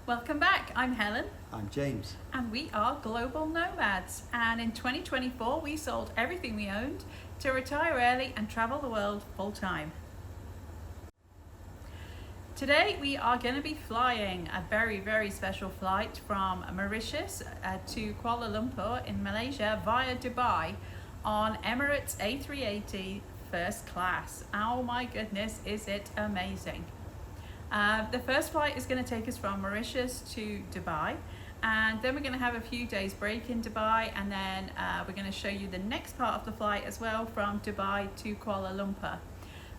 Welcome back. I'm Helen. I'm James. And we are global nomads. And in 2024, we sold everything we owned to retire early and travel the world full time. Today, we are going to be flying a very, very special flight from Mauritius to Kuala Lumpur in Malaysia via Dubai on Emirates A380 First Class. Oh my goodness, is it amazing! The first flight is going to take us from Mauritius to Dubai, and then we're going to have a few days break in Dubai, and then we're going to show you the next part of the flight as well from Dubai to Kuala Lumpur.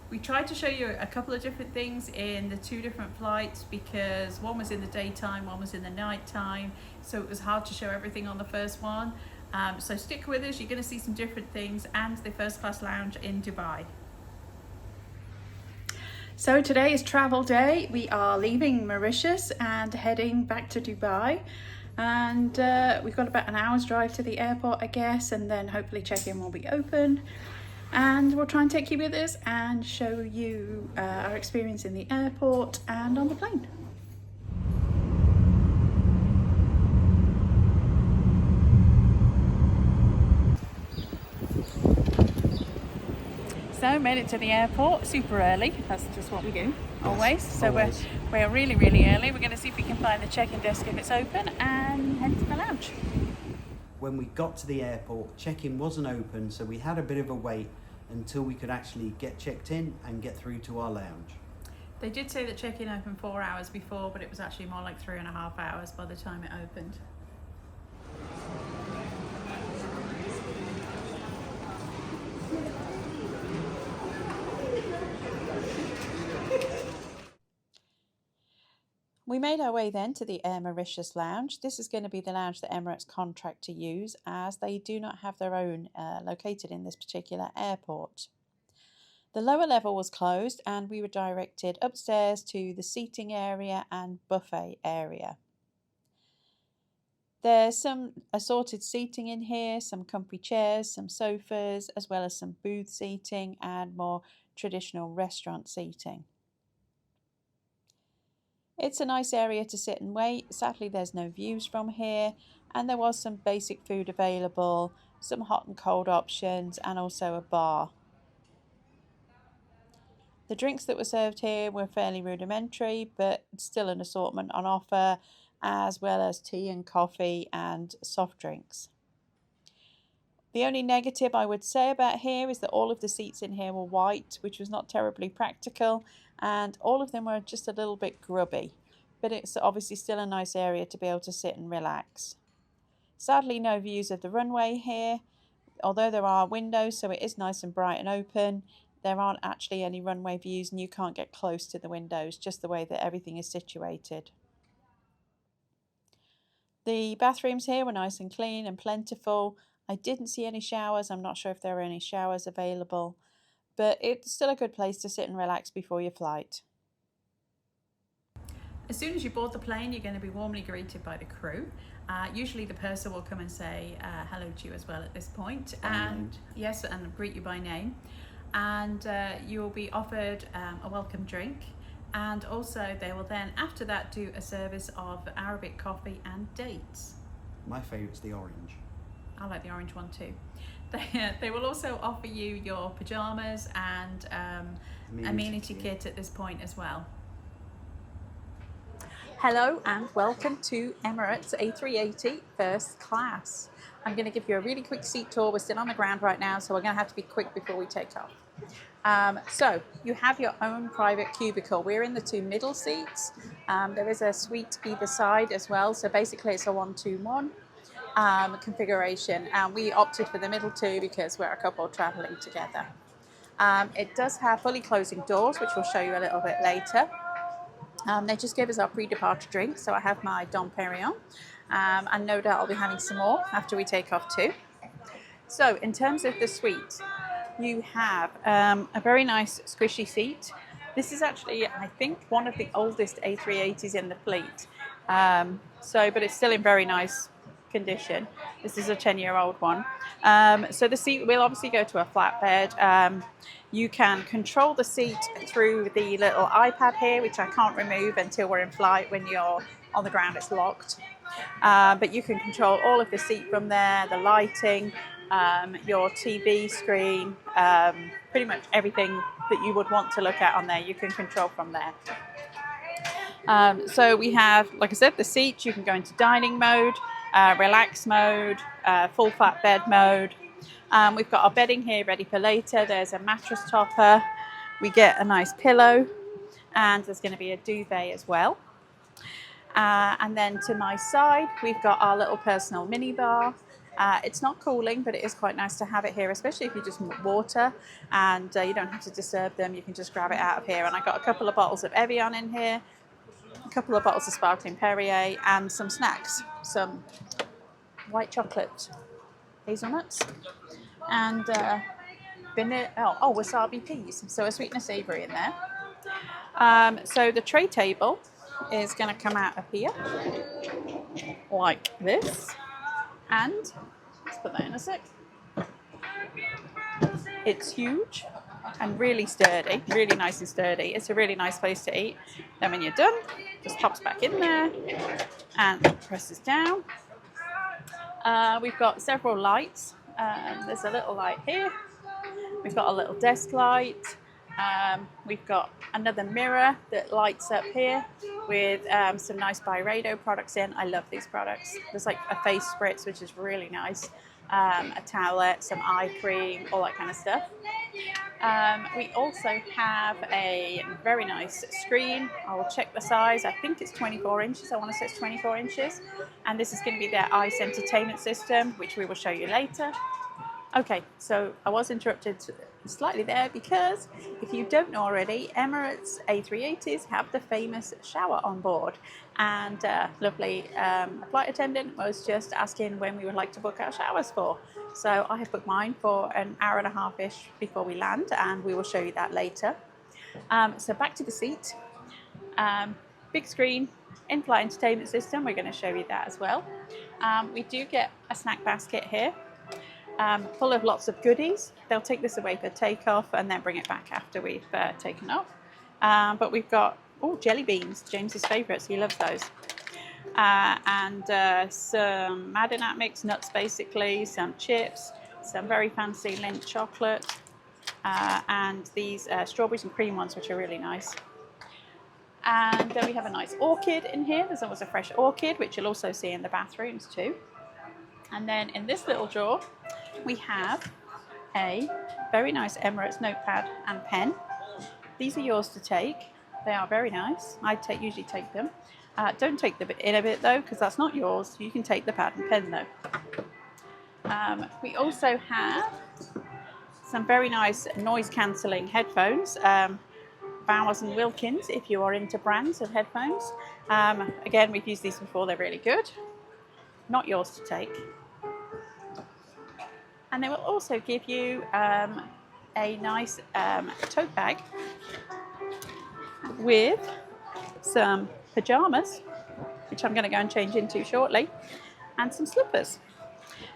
We tried to show you a couple of different things in the two different flights because one was in the daytime, one was in the night time, so it was hard to show everything on the first one. So stick with us, you're going to see some different things and the first class lounge in Dubai. So today is travel day. We are leaving Mauritius and heading back to Dubai, and we've got about an hour's drive to the airport, I guess, and then hopefully check-in will be open, and we'll try and take you with us and show you our experience in the airport and on the plane. So made it to the airport super early. That's just what we do always. So always. We're really early. We're going to see if we can find the check-in desk if it's open and head to the lounge. When we got to the airport, check-in wasn't open, so we had a bit of a wait until we could actually get checked in and get through to our lounge. They did say that check-in opened 4 hours before, but it was actually more like 3.5 hours by the time it opened. We made our way then to the Air Mauritius Lounge. This is going to be the lounge that Emirates contract to use, as they do not have their own located in this particular airport. The lower level was closed and we were directed upstairs to the seating area and buffet area. There's some assorted seating in here, some comfy chairs, some sofas, as well as some booth seating and more traditional restaurant seating. It's a nice area to sit and wait. Sadly, there's no views from here, and there was some basic food available, some hot and cold options, and also a bar. The drinks that were served here were fairly rudimentary, but still an assortment on offer, as well as tea and coffee and soft drinks. The only negative I would say about here is that all of the seats in here were white, which was not terribly practical, and all of them were just a little bit grubby, but it's obviously still a nice area to be able to sit and relax. Sadly, no views of the runway here, although there are windows, so it is nice and bright and open. There aren't actually any runway views, and you can't get close to the windows, just the way that everything is situated. The bathrooms here were nice and clean and plentiful. I didn't see any showers. I'm not sure if there are any showers available, but it's still a good place to sit and relax before your flight. As soon as you board the plane, you're going to be warmly greeted by the crew. Usually the purser will come and say hello to you as well at this point, and yes, and greet you by name. And you'll be offered a welcome drink, and also they will then after that do a service of Arabic coffee and dates. My favourite's the orange. I like the orange one too. They will also offer you your pyjamas and Amenity Kit at this point as well. Hello and welcome to Emirates A380 First Class. I'm going to give you a really quick seat tour. We're still on the ground right now, so we're going to have to be quick before we take off. So you have your own private cubicle. We're in the two middle seats. There is a suite either side as well, so basically it's a 1-2-1 configuration, and we opted for the middle two because we're a couple traveling together. It does have fully closing doors, which we'll show you a little bit later. They just gave us our pre-departure drinks, so I have my Dom Perignon, and no doubt I'll be having some more after we take off too. So in terms of the suite, you have a very nice squishy seat. This is actually, I think, one of the oldest A380s in the fleet, but it's still in very nice condition. This is a 10-year-old one. So the seat will obviously go to a flatbed. You can control the seat through the little iPad here, which I can't remove until we're in flight. When you're on the ground, it's locked. But you can control all of the seat from there, the lighting, your TV screen, pretty much everything that you would want to look at on there, you can control from there. So we have, like I said, the seats. You can go into dining mode, relax mode, full flatbed mode. We've got our bedding here ready for later. There's a mattress topper. We get a nice pillow, and there's going to be a duvet as well. And then to my side, we've got our little personal mini bar. It's not cooling, but it is quite nice to have it here, especially if you just want water and you don't have to disturb them. You can just grab it out of here. And I got a couple of bottles of Evian in here, a couple of bottles of sparkling Perrier, and some snacks, some white chocolate hazelnuts, and wasabi peas, so a sweet and a savoury in there. So the tray table is going to come out of here like this, and let's put that in a sec. It's huge and really sturdy, really nice and sturdy. It's a really nice place to eat. Then when you're done, just pops back in there and presses down. We've got several lights. There's a little light here. We've got a little desk light. We've got another mirror that lights up here with some nice Byredo products in. I love these products. There's like a face spritz, which is really nice. A towelette, some eye cream, all that kind of stuff. We also have a very nice screen. I will check the size. I think it's 24 inches. I want to say it's 24 inches. And this is going to be their ICE entertainment system, which we will show you later. Okay, so I was interrupted slightly there because if you don't know already, Emirates A380s have the famous shower on board. And lovely flight attendant was just asking when we would like to book our showers for. So I have booked mine for an hour and a half-ish before we land, and we will show you that later. So back to the seat. Big screen, in-flight entertainment system. We're going to show you that as well. We do get a snack basket here. Full of lots of goodies. They'll take this away for takeoff and then bring it back after we've taken off. But we've got jelly beans, James's favourites. He loves those. And some Madinat mix nuts, basically, some chips, some very fancy Lindt chocolate, and these strawberries and cream ones, which are really nice. And then we have a nice orchid in here. There's always a fresh orchid, which you'll also see in the bathrooms too. And then in this little drawer, we have a very nice Emirates notepad and pen. These are yours to take. They are very nice. I usually take them. Don't take the inner bit though, because that's not yours. You can take the pad and pen though. We also have some very nice noise cancelling headphones. Bowers and Wilkins, if you are into brands of headphones. Again, we've used these before. They're really good. Not yours to take. And they will also give you a nice tote bag with some pajamas, which I'm going to go and change into shortly, and some slippers.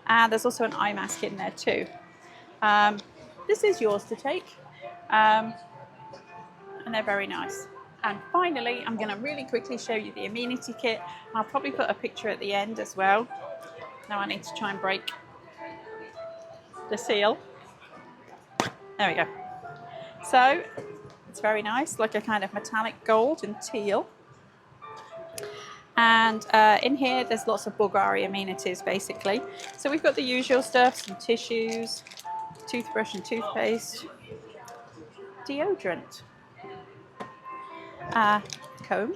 And there's also an eye mask in there too. This is yours to take, and they're very nice. And finally, I'm going to really quickly show you the Amenity Kit. I'll probably put a picture at the end as well. Now I need to try and break the seal. There we go. So it's very nice, like a kind of metallic gold and teal. And in here, there's lots of Bulgari amenities, basically. So we've got the usual stuff, some tissues, toothbrush and toothpaste, deodorant, comb,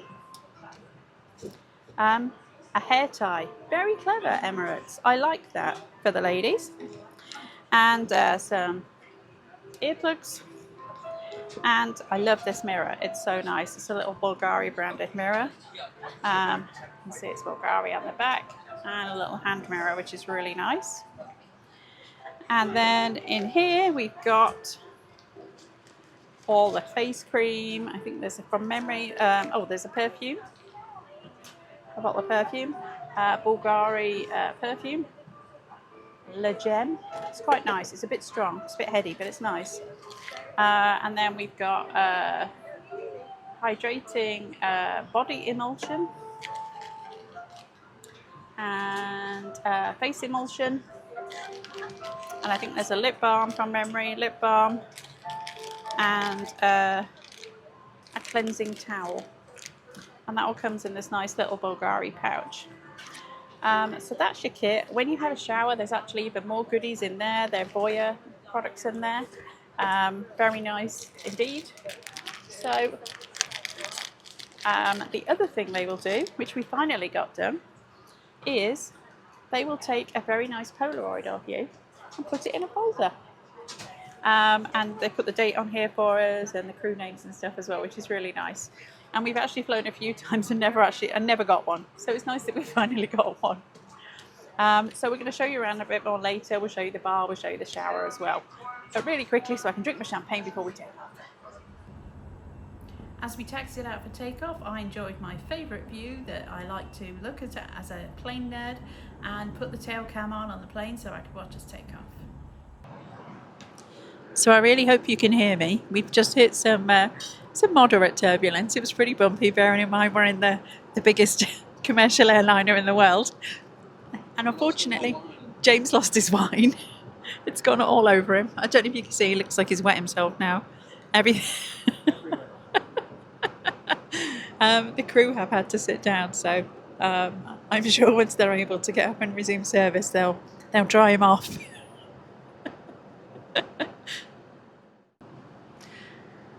a hair tie. Very clever, Emirates. I like that for the ladies. And some earplugs. And I love this mirror. It's so nice. It's a little Bulgari branded mirror. You can see it's Bulgari on the back. And a little hand mirror, which is really nice. And then in here we've got all the face cream. I think there's from memory. There's a perfume. a bottle of perfume, Bulgari perfume, Le Gem. It's quite nice. It's a bit strong. It's a bit heady, but it's nice. And then we've got hydrating body emulsion and face emulsion. And I think there's a lip balm from memory, lip balm, and a cleansing towel. And that all comes in this nice little Bulgari pouch. So that's your kit. When you have a shower, there's actually even more goodies in there. There are Voya products in there. Very nice indeed. So the other thing they will do, which we finally got done, is they will take a very nice Polaroid of you and put it in a folder. And they put the date on here for us and the crew names and stuff as well, which is really nice. And we've actually flown a few times and never got one. So it's nice that we finally got one. So we're going to show you around a bit more later. We'll show you the bar, we'll show you the shower as well. But really quickly, so I can drink my champagne before we take off. As we taxied out for takeoff, I enjoyed my favourite view that I like to look at as a plane nerd, and put the tail cam on the plane so I could watch us take off. So I really hope you can hear me. We've just hit some moderate turbulence. It was pretty bumpy, bearing in mind we're in the biggest commercial airliner in the world. And unfortunately, James lost his wine. It's gone all over him. I don't know if you can see, he looks like he's wet himself now. The crew have had to sit down, so I'm sure once they're able to get up and resume service, they'll dry him off.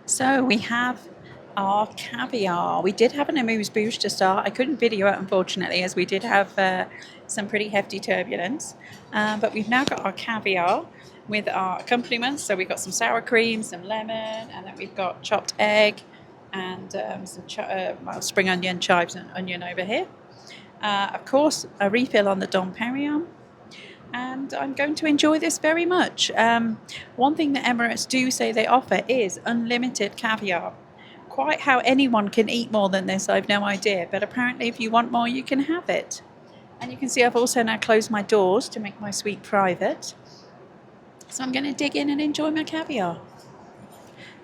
So we have our caviar. We did have an amuse-bouche to start. I couldn't video it, unfortunately, as we did have some pretty hefty turbulence. But we've now got our caviar with our accompaniments. So we've got some sour cream, some lemon, and then we've got chopped egg and some spring onion, chives and onion over here. Of course, a refill on the Dom Perignon. And I'm going to enjoy this very much. One thing that Emirates do say they offer is unlimited caviar. Quite how anyone can eat more than this, I've no idea. But apparently if you want more, you can have it. And you can see I've also now closed my doors to make my suite private. So I'm going to dig in and enjoy my caviar.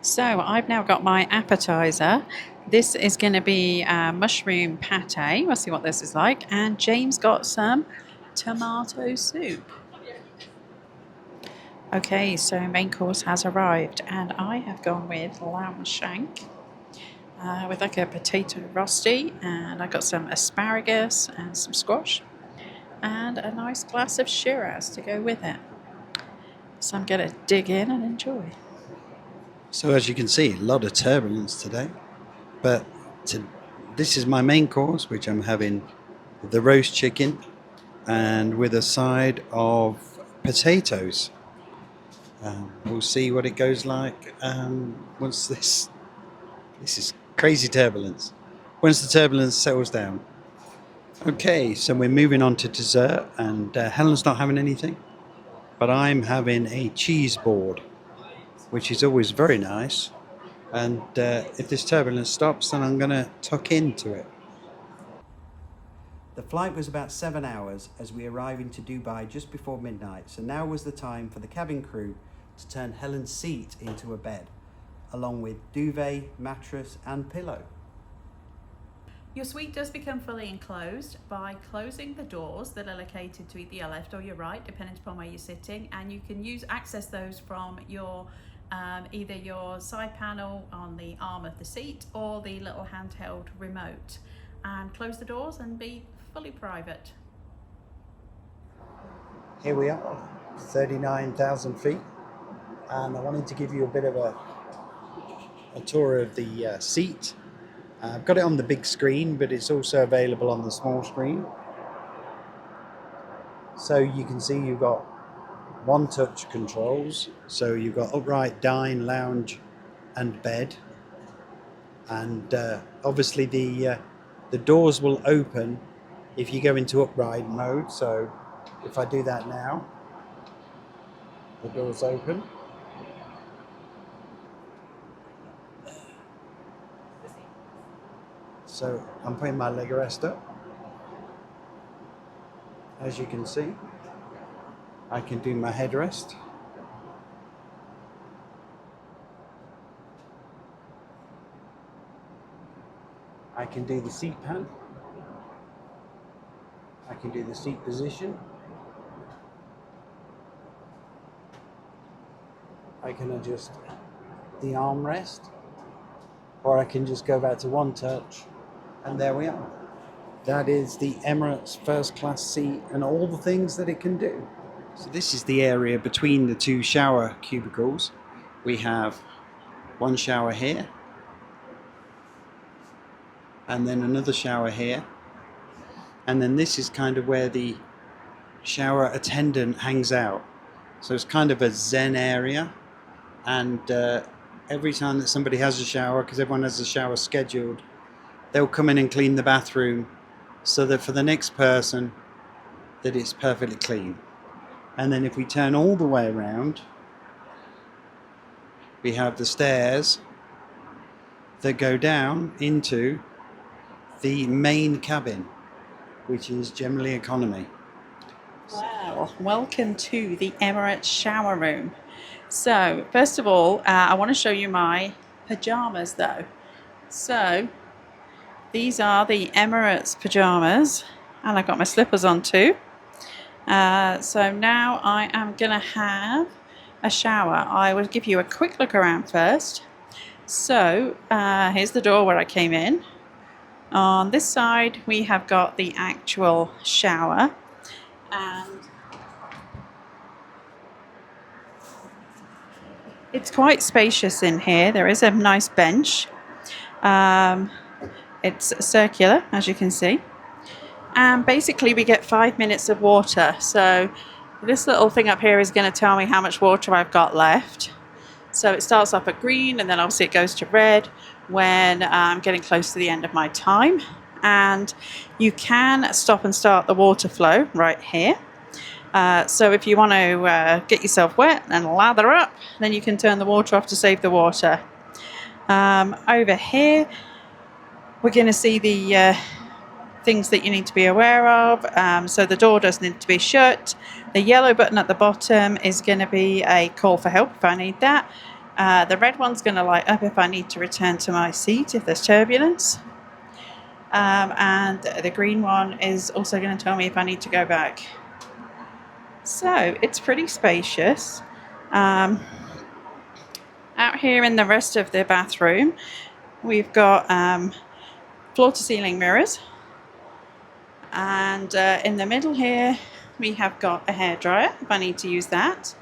So I've now got my appetizer. This is going to be mushroom pate. We'll see what this is like. And James got some tomato soup. Okay, so main course has arrived, and I have gone with lamb shank with like a potato rosti, and I got some asparagus and some squash and a nice glass of Shiraz to go with it. So I'm going to dig in and enjoy. So as you can see, a lot of turbulence today, but this is my main course, which I'm having the roast chicken and with a side of potatoes. We'll see what it goes like once this is crazy turbulence. Once the turbulence settles down. Okay, so we're moving on to dessert, and Helen's not having anything, but I'm having a cheese board, which is always very nice. And if this turbulence stops, then I'm going to tuck into it. The flight was about 7 hours as we arrived into Dubai just before midnight, so now was the time for the cabin crew to turn Helen's seat into a bed, along with duvet, mattress and pillow. Your suite does become fully enclosed by closing the doors that are located to either your left or your right, depending upon where you're sitting, and you can access those from your either your side panel on the arm of the seat or the little handheld remote, and close the doors and be fully private. Here we are, 39,000 feet, and I wanted to give you a bit of a tour of the seat. I've got it on the big screen, but it's also available on the small screen. So you can see you've got one touch controls. So you've got upright, dine, lounge and bed. And obviously the doors will open if you go into upright mode. So if I do that now, the doors open. So I'm putting my leg rest up. as you can see, I can do my headrest. I can do the seat pan. I can do the seat position. I can adjust the armrest, or I can just go back to one touch, and there we are. That is the Emirates First Class seat and all the things that it can do. So this is the area between the two shower cubicles. We have one shower here, and then another shower here, and then this is kind of where the shower attendant hangs out. So it's kind of a zen area, and every time that somebody has a shower, because everyone has a shower scheduled, they'll come in and clean the bathroom so that for the next person that it's perfectly clean. And then if we turn all the way around, we have the stairs that go down into the main cabin, which is generally economy. Well, welcome to the Emirates shower room. So, first of all, I want to show you my pajamas though. So, these are the Emirates pajamas, and I've got my slippers on too. So now I am going to have a shower. I will give you a quick look around first. So, here's the door where I came in. On this side, we have got the actual shower, and it's quite spacious in here. There is a nice bench. It's circular, as you can see. And basically we get 5 minutes of water. So this little thing up here is going to tell me how much water I've got left. So it starts off at green, and then obviously it goes to red when I'm getting close to the end of my time. And you can stop and start the water flow right here. So if you want to get yourself wet and lather up, then you can turn the water off to save the water. Over here, we're going to see the things that you need to be aware of. So the door does need to be shut. The yellow button at the bottom is going to be a call for help if I need that. The red one's going to light up if I need to return to my seat if there's turbulence. And the green one is also going to tell me if I need to go back. So it's pretty spacious. Out here in the rest of the bathroom, we've got floor-to-ceiling mirrors. And in the middle here, we have got a hairdryer if I need to use that.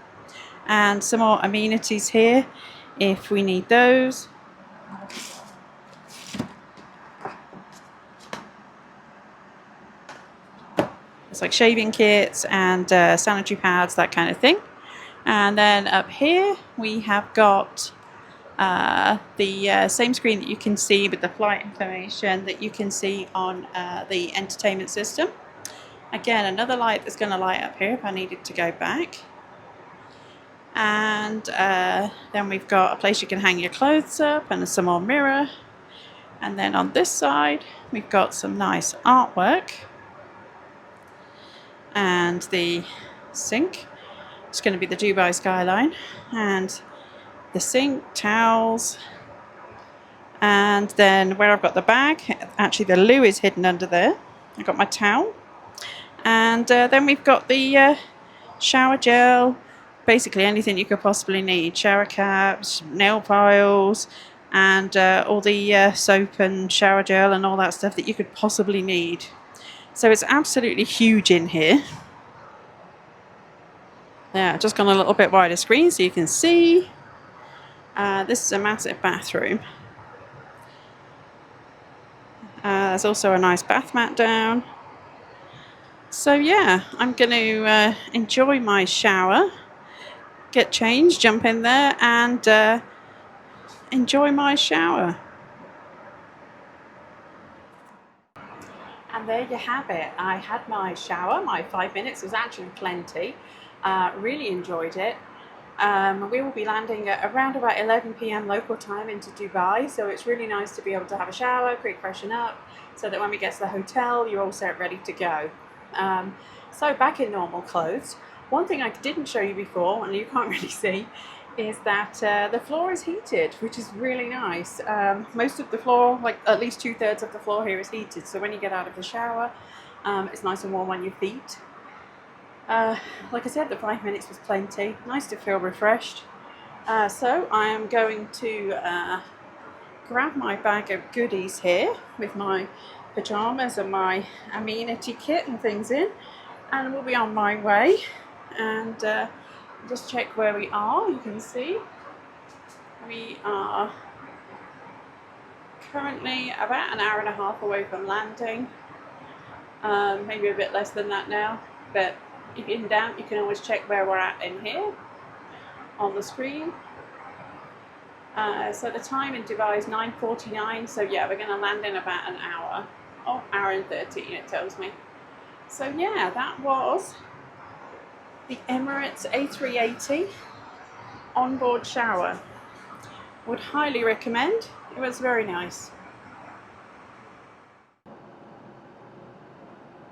And some more amenities here if we need those. It's like shaving kits and sanitary pads, that kind of thing. And then up here, we have got the same screen that you can see with the flight information that you can see on the entertainment system. Again, another light that's going to light up here if I needed to go back. And then we've got a place you can hang your clothes up and some more mirror. And then on this side, we've got some nice artwork. And the sink. It's going to be the Dubai skyline. And the sink, towels, and then where I've got the bag, actually the loo is hidden under there. I've got my towel, and then we've got the shower gel, basically anything you could possibly need, shower caps, nail files, and all the soap and shower gel and all that stuff that you could possibly need. So it's absolutely huge in here. Yeah, just gone a little bit wider screen so you can see. This is a massive bathroom. There's also a nice bath mat down. So yeah, I'm going to enjoy my shower, get changed, jump in there and enjoy my shower. And there you have it. I had my shower. My 5 minutes was actually plenty. Really enjoyed it. We will be landing at around about 11 p.m. local time into Dubai, so it's really nice to be able to have a shower, quick freshen up, so that when we get to the hotel, you're all set ready to go. So back in normal clothes. One thing I didn't show you before, and you can't really see, is that the floor is heated, which is really nice. Most of the floor, like at least 2/3 of the floor here is heated. So when you get out of the shower, it's nice and warm on your feet. Like I said, the 5 minutes was plenty. Nice to feel refreshed. So I am going to grab my bag of goodies here with my pajamas and my Amenity Kit and things in, and we'll be on my way. And just check where we are. You can see we are currently about an hour and a half away from landing. Maybe a bit less than that now, but if you're in doubt, you can always check where we're at in here on the screen. So the time in Dubai is 9:49, so yeah, we're going to land in about an hour. Oh, hour and 13 it tells me. So yeah, that was the Emirates A380 onboard shower. Would highly recommend. It was very nice.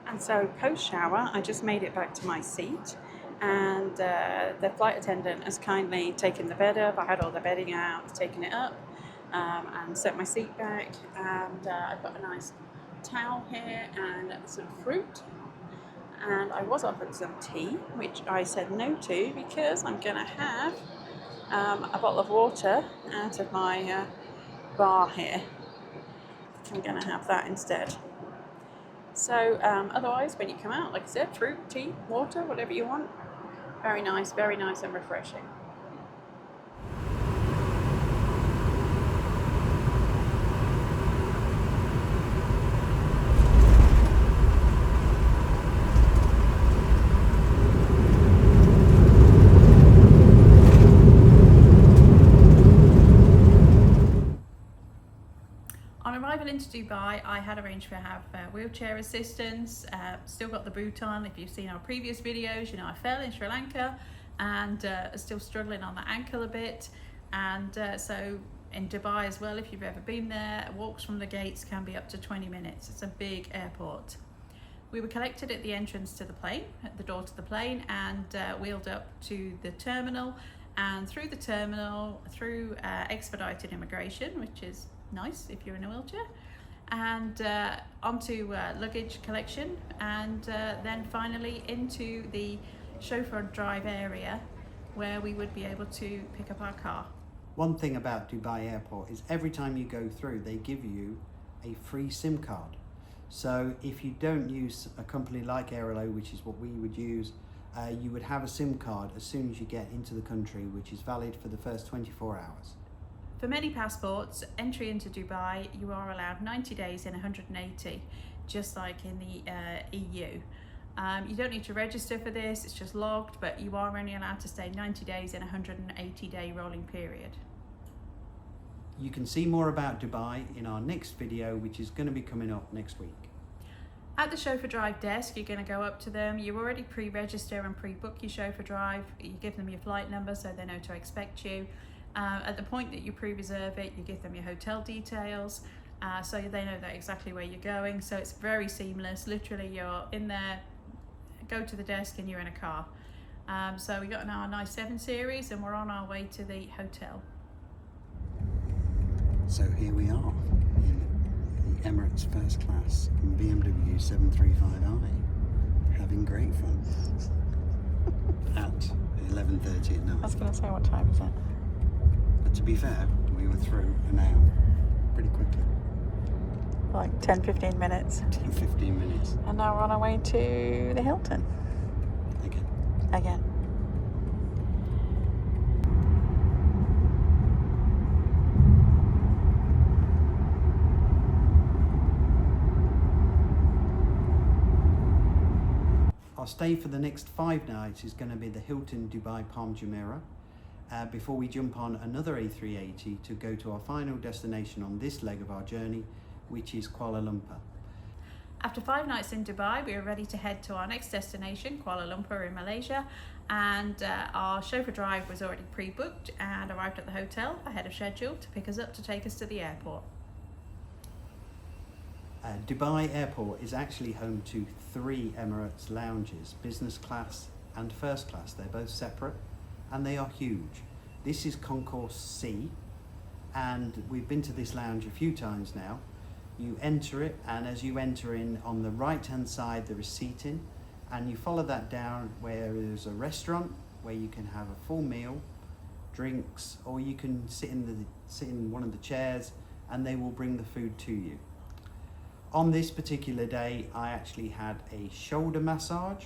And so post shower, I just made it back to my seat, and the flight attendant has kindly taken the bed up. I had all the bedding out, taken it up, and set my seat back, and I've got a nice towel here and some fruit, and I was offered some tea, which I said no to because I'm going to have a bottle of water out of my bar here. I'm going to have that instead. So otherwise, when you come out, like I said, fruit, tea, water, whatever you want. Very nice and refreshing. On arrival into Dubai, I had arranged to have wheelchair assistance. Still got the boot on. If you've seen our previous videos, you know I fell in Sri Lanka and still struggling on the ankle a bit. And so in Dubai as well, if you've ever been there, walks from the gates can be up to 20 minutes. It's a big airport. We were collected at the entrance to the plane, at the door to the plane, and wheeled up to the terminal, and through the terminal, through expedited immigration, which is nice if you're in a wheelchair, and onto luggage collection, and then finally into the chauffeur drive area where we would be able to pick up our car. One thing about Dubai Airport is every time you go through, they give you a free SIM card. So if you don't use a company like Airalo, which is what we would use, you would have a SIM card as soon as you get into the country, which is valid for the first 24 hours. For many passports, entry into Dubai, you are allowed 90 days in 180, just like in the EU. You don't need to register for this, it's just logged, but you are only allowed to stay 90 days in a 180-day rolling period. You can see more about Dubai in our next video, which is going to be coming up next week. At the chauffeur drive desk, you're going to go up to them. You already pre-register and pre-book your chauffeur drive. You give them your flight number so they know to expect you. At the point that you pre-reserve it, you give them your hotel details so they know that exactly where you're going. So it's very seamless. Literally, you're in there, go to the desk, and you're in a car. So we got our nice 7 Series, and we're on our way to the hotel. So here we are in the Emirates First Class in BMW 735i, having great fun at 11:30 at night. I was going to say, what time is it? But to be fair, we were through an hour pretty quickly. Like 10-15 minutes. 10-15 minutes. And now we're on our way to the Hilton. Again. Our stay for the next 5 nights is going to be the Hilton Dubai Palm Jumeirah before we jump on another A380 to go to our final destination on this leg of our journey, which is Kuala Lumpur. After 5 nights in Dubai, we are ready to head to our next destination, Kuala Lumpur in Malaysia, and our chauffeur drive was already pre-booked and arrived at the hotel ahead of schedule to pick us up to take us to the airport. Dubai Airport is actually home to 3 Emirates lounges, business class and first class. They're both separate and they are huge. This is Concourse C, and we've been to this lounge a few times now. You enter it, and as you enter in, on the right hand side there is seating, and you follow that down where there's a restaurant where you can have a full meal, drinks, or you can sit in one of the chairs and they will bring the food to you. On this particular day, I actually had a shoulder massage,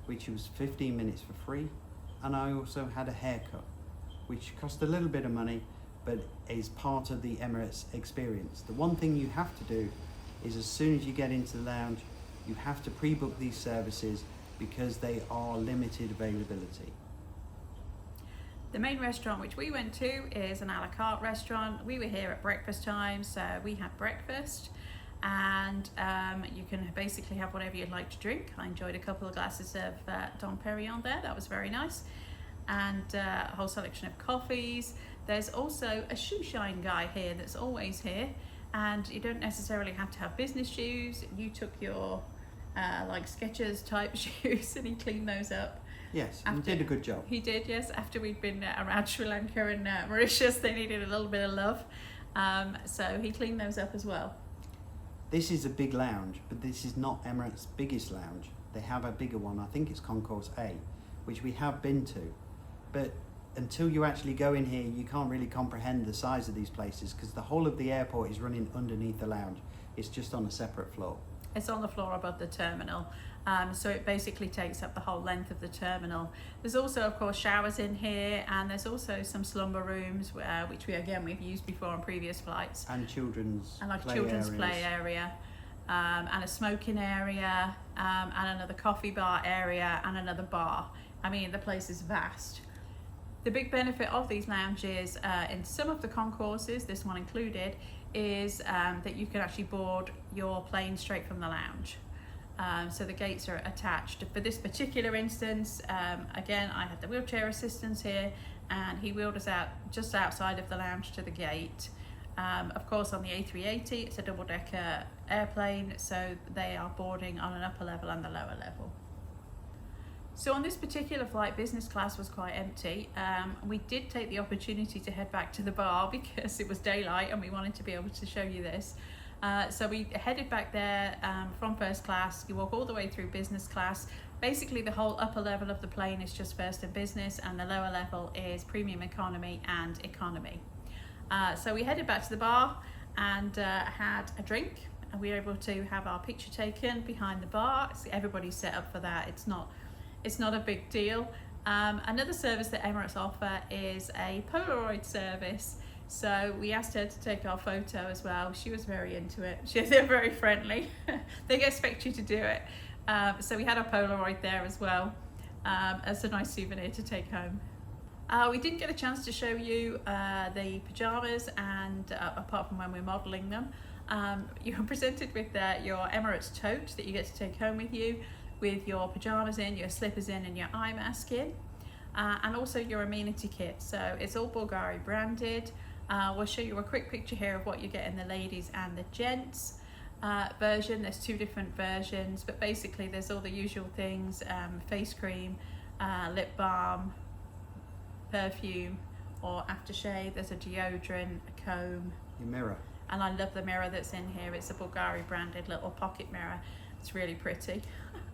which was 15 minutes for free, and I also had a haircut, which cost a little bit of money, but is part of the Emirates experience. The one thing you have to do is, as soon as you get into the lounge, you have to pre-book these services because they are limited availability. The main restaurant which we went to is an a la carte restaurant. We were here at breakfast time, so we had breakfast, and you can basically have whatever you'd like to drink. I enjoyed a couple of glasses of Dom Perignon there, that was very nice, and a whole selection of coffees. There's also a shoe shine guy here that's always here, and you don't necessarily have to have business shoes. You took your like Skechers type shoes and he cleaned those up. Yes, he did a good job. He did, yes. After we'd been around Sri Lanka and Mauritius, they needed a little bit of love. So he cleaned those up as well. This is a big lounge, but this is not Emirates' biggest lounge. They have a bigger one, I think it's Concourse A, which we have been to. But until you actually go in here, you can't really comprehend the size of these places because the whole of the airport is running underneath the lounge. It's just on a separate floor. It's on the floor above the terminal, so it basically takes up the whole length of the terminal. There's also, of course, showers in here, and there's also some slumber rooms, which we've used before on previous flights. And children's play area, and a smoking area, and another coffee bar area, and another bar. I mean, the place is vast. The big benefit of these lounges, in some of the concourses, this one included, is that you can actually board your plane straight from the lounge. So the gates are attached. For this particular instance, again, I had the wheelchair assistance here, and he wheeled us out just outside of the lounge to the gate. Of course, on the A380, it's a double-decker airplane, so they are boarding on an upper level and the lower level. So on this particular flight, business class was quite empty. We did take the opportunity to head back to the bar because it was daylight and we wanted to be able to show you this. So we headed back there from first class. You walk all the way through business class. Basically, the whole upper level of the plane is just first and business, and the lower level is premium economy and economy. So we headed back to the bar and had a drink. And we were able to have our picture taken behind the bar. So everybody's set up for that. It's not a big deal. Another service that Emirates offer is a Polaroid service. So we asked her to take our photo as well. She was very into it. They're very friendly. They expect you to do it. So we had our Polaroid there as well as a nice souvenir to take home. We didn't get a chance to show you the pyjamas, and apart from when we're modelling them, you're presented with your Emirates tote that you get to take home with you, with your pyjamas in, your slippers in, and your eye mask in, and also your Amenity Kit. So it's all Bulgari branded. We'll show you a quick picture here of what you get in the ladies and the gents version. There's 2 different versions, but basically there's all the usual things: face cream, lip balm, perfume, or aftershave. There's a deodorant, a comb, Your mirror. and I love the mirror that's in here. It's a Bulgari branded little pocket mirror. It's really pretty.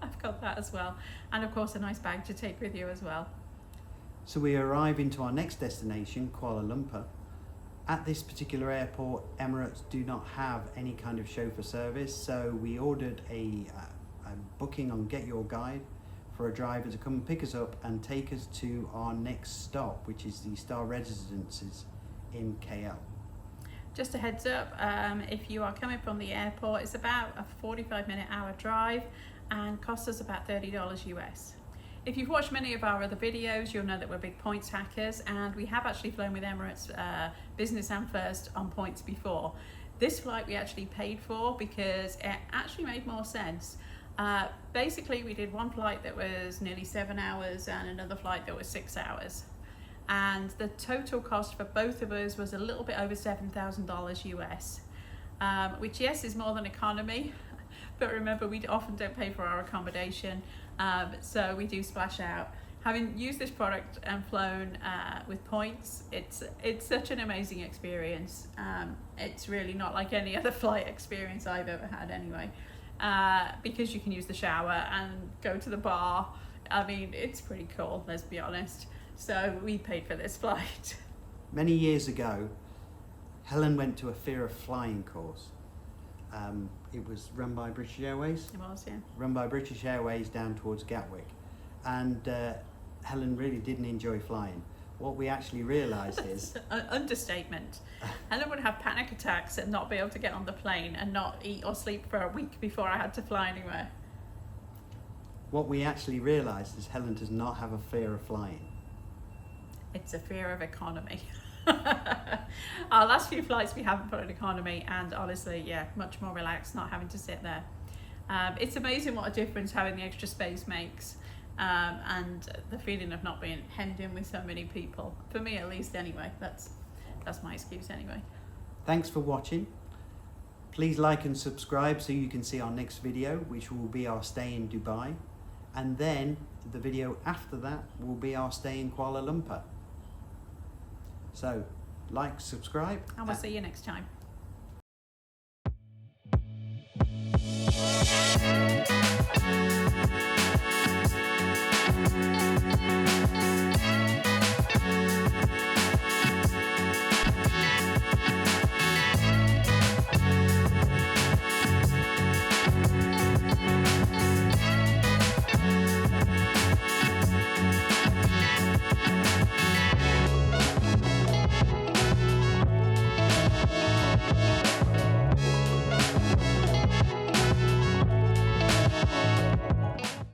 I've got that as well, and of course a nice bag to take with you as well. So we arrive into our next destination, Kuala Lumpur. At this particular airport, Emirates do not have any kind of chauffeur service, so we ordered a booking on Get Your Guide for a driver to come and pick us up and take us to our next stop, which is the Star Residences in KL. Just a heads up, if you are coming from the airport, it's about a 45-minute-hour drive and costs us about $30 US. If you've watched many of our other videos, you'll know that we're big points hackers, and we have actually flown with Emirates Business and First on points before. This flight we actually paid for because it actually made more sense. Basically, we did one flight that was nearly 7 hours and another flight that was 6 hours. And the total cost for both of us was a little bit over $7,000 US. which yes is more than economy, but remember we often don't pay for our accommodation, so we do splash out. Having used this product and flown with points, it's such an amazing experience. It's really not like any other flight experience I've ever had anyway, because you can use the shower and go to the bar. I mean, it's pretty cool, let's be honest. So we paid for this flight. Many years ago, Helen went to a fear of flying course. It was run by British Airways. It was, yeah. Run by British Airways down towards Gatwick. And Helen really didn't enjoy flying. What we actually realised is... Understatement. Helen would have panic attacks and not be able to get on the plane and not eat or sleep for a week before I had to fly anywhere. What we actually realised is Helen does not have a fear of flying. It's a fear of economy. Our last few flights we haven't put in economy, and honestly, yeah, much more relaxed, not having to sit there. It's amazing what a difference having the extra space makes, and the feeling of not being hemmed in with so many people. For me, at least, anyway. That's my excuse, anyway. Thanks for watching. Please like and subscribe so you can see our next video, which will be our stay in Dubai, and then the video after that will be our stay in Kuala Lumpur. So, like, subscribe. And we'll see you next time.